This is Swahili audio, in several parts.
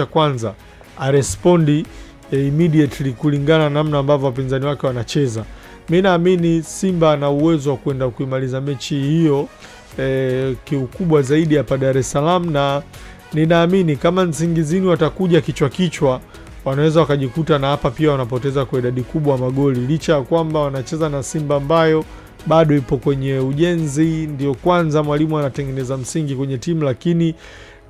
kwanza arespondi immediately kulingana na namna ambavyo wapinzani wake wanacheza. Mimi naamini Simba ana uwezo wa kwenda kuimaliza mechi hiyo kiukubwa zaidi hapa Dar es Salaam, na ninaamini kama Nsingizini watakuja kichwa wanaweza wakajikuta na hapa pia wanapoteza kwa idadi kubwa magoli, licha ya kwamba wanacheza na Simba ambayo bado ipo kwenye ujenzi, ndio kwanza mwalimu anatengeneza msingi kwenye timu, lakini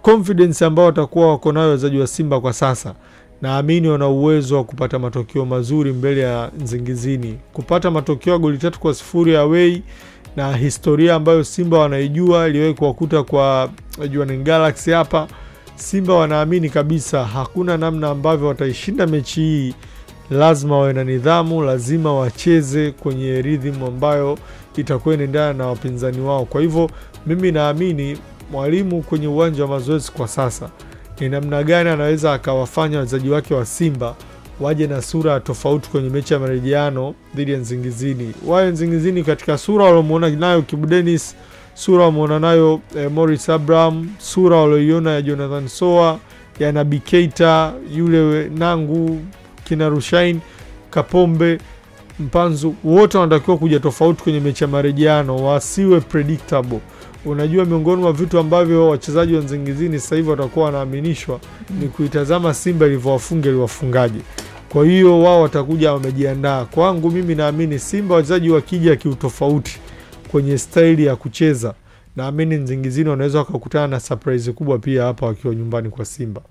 confidence ambayo watakuwa wako nayo wachezaji wa Simba kwa sasa, naamini wana uwezo wa kupata matokeo mazuri mbele ya Nsingizini. Kupata matokeo ya goli 3-0 away na historia ambayo Simba wanaijua iliwahi kuwakuta kwa Jwaneng Galaxy hapa, Simba wanaamini kabisa hakuna namna ambavyo wataishinda mechi hii. Lazima wawe na nidhamu, lazima wacheze kwenye rhythm ambayo itakuwa inaendana na wapinzani wao. Kwa hivyo mimi naamini mwalimu kwenye uwanja wa mazoezi kwa sasa ni namna gani anaweza akawafanya wachezaji wake wa Simba waje na sura tofauti kwenye mechi ya marejeano dhidi ya Nsingizini. Wao Nsingizini katika sura walomuona nayo Kibu Denis, sura wameona nayo Morris Abraham, sura walioiona ya Jonathan Soa, ya Naby Keita, yule Nangu, kina Rushain, Kapombe, Mpanzu, wote wanatakiwa kuja tofauti kwenye mechi ya marejeano, wasiwe predictable. Unajua miongoni mwa vitu ambavyo wachezaji wa Nsingizini sasa hivi watakuwa wanaaminishwa ni kuitazama Simba ilivyowafunga iliwafungaje. Kwa hiyo wao watakuja wamejiandaa. Kwangu mimi naamini Simba wachezaji wakija kiutofauti kwenye staili ya kucheza, naamini Nsingizini wanaweza wakakutana na surprise kubwa pia hapa wakiwa nyumbani kwa Simba.